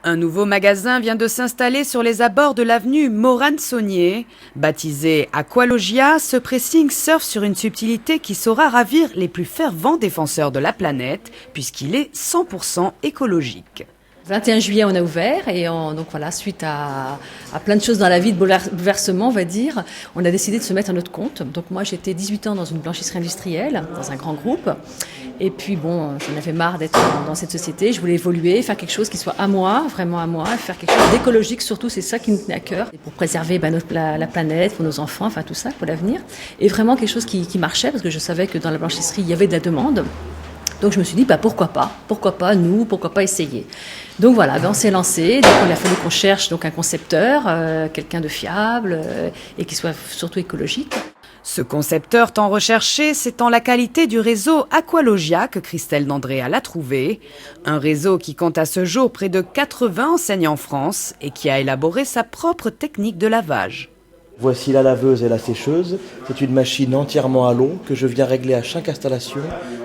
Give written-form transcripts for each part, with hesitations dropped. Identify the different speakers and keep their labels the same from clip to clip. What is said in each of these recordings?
Speaker 1: Un nouveau magasin vient de s'installer sur les abords de l'avenue Morane-Saunier. Baptisé Aqualogia, ce pressing surfe sur une subtilité qui saura ravir les plus fervents défenseurs de la planète, puisqu'il est 100% écologique.
Speaker 2: 21 juillet, on a ouvert et donc voilà, suite à plein de choses dans la vie, de bouleversements, on va dire, on a décidé de se mettre à notre compte. Donc moi, j'étais 18 ans dans une blanchisserie industrielle, dans un grand groupe. Et puis bon, j'en avais marre d'être dans cette société. Je voulais évoluer, faire quelque chose qui soit à moi, vraiment à moi, faire quelque chose d'écologique surtout, c'est ça qui me tenait à cœur. Et pour préserver la planète, pour nos enfants, enfin tout ça, pour l'avenir. Et vraiment quelque chose qui marchait, parce que je savais que dans la blanchisserie, il y avait de la demande. Donc je me suis dit, pourquoi pas nous, pourquoi pas essayer. Donc voilà, on s'est lancé, donc il a fallu qu'on cherche donc un concepteur, quelqu'un de fiable et qui soit surtout écologique.
Speaker 1: Ce concepteur tant recherché, c'est en la qualité du réseau Aqualogia que Christelle d'Andrea l'a trouvé. Un réseau qui compte à ce jour près de 80 enseignes en France et qui a élaboré sa propre technique de lavage.
Speaker 3: Voici la laveuse et la sécheuse. C'est une machine entièrement à l'eau que je viens régler à chaque installation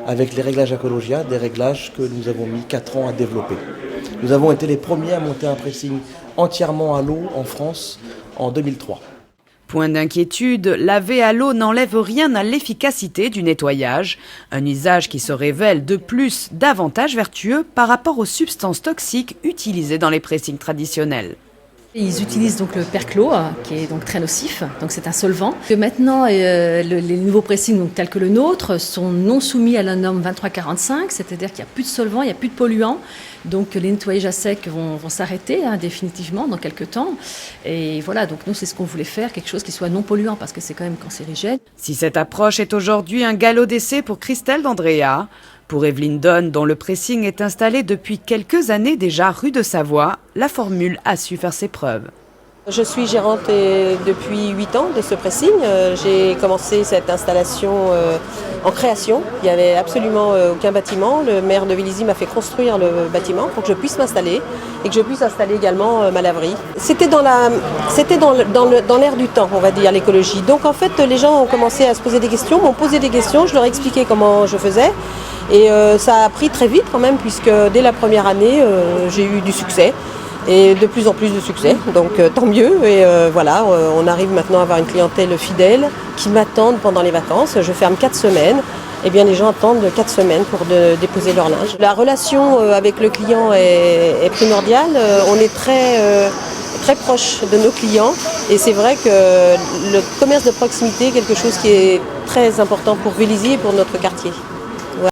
Speaker 3: avec les réglages Aqualogia, des réglages que nous avons mis 4 ans à développer. Nous avons été les premiers à monter un pressing entièrement à l'eau en France en 2003.
Speaker 1: Point d'inquiétude, laver à l'eau n'enlève rien à l'efficacité du nettoyage, un usage qui se révèle de plus davantage vertueux par rapport aux substances toxiques utilisées dans les pressings traditionnels.
Speaker 2: Ils utilisent donc le perchlor, qui est donc très nocif, donc c'est un solvant. Que maintenant, les nouveaux pressings donc, tels que le nôtre sont non soumis à la norme 2345, c'est-à-dire qu'il n'y a plus de solvant, il n'y a plus de polluants. Donc les nettoyages à sec vont s'arrêter définitivement dans quelques temps. Et voilà, donc nous c'est ce qu'on voulait faire, quelque chose qui soit non polluant parce que c'est quand même cancérigène.
Speaker 1: Si cette approche est aujourd'hui un galop d'essai pour Christelle d'Andrea, pour Evelyne Donne, dont le pressing est installé depuis quelques années déjà rue de Savoie, la formule a su faire ses preuves.
Speaker 4: Je suis gérante depuis 8 ans de ce pressing. J'ai commencé cette installation en création. Il n'y avait absolument aucun bâtiment. Le maire de Vélizy m'a fait construire le bâtiment pour que je puisse m'installer et que je puisse installer également ma laverie. C'était dans l'air du temps, on va dire, l'écologie. Donc en fait, les gens ont commencé à se poser des questions, m'ont posé des questions, je leur ai expliqué comment je faisais. Et ça a pris très vite quand même, puisque dès la première année, j'ai eu du succès. Et de plus en plus de succès, donc tant mieux. Et voilà, on arrive maintenant à avoir une clientèle fidèle qui m'attendent pendant les vacances. Je ferme 4 semaines. Et bien les gens attendent 4 semaines pour déposer leur linge. La relation avec le client est primordiale. On est très proche de nos clients. Et c'est vrai que le commerce de proximité est quelque chose qui est très important pour Vélizy et pour notre quartier.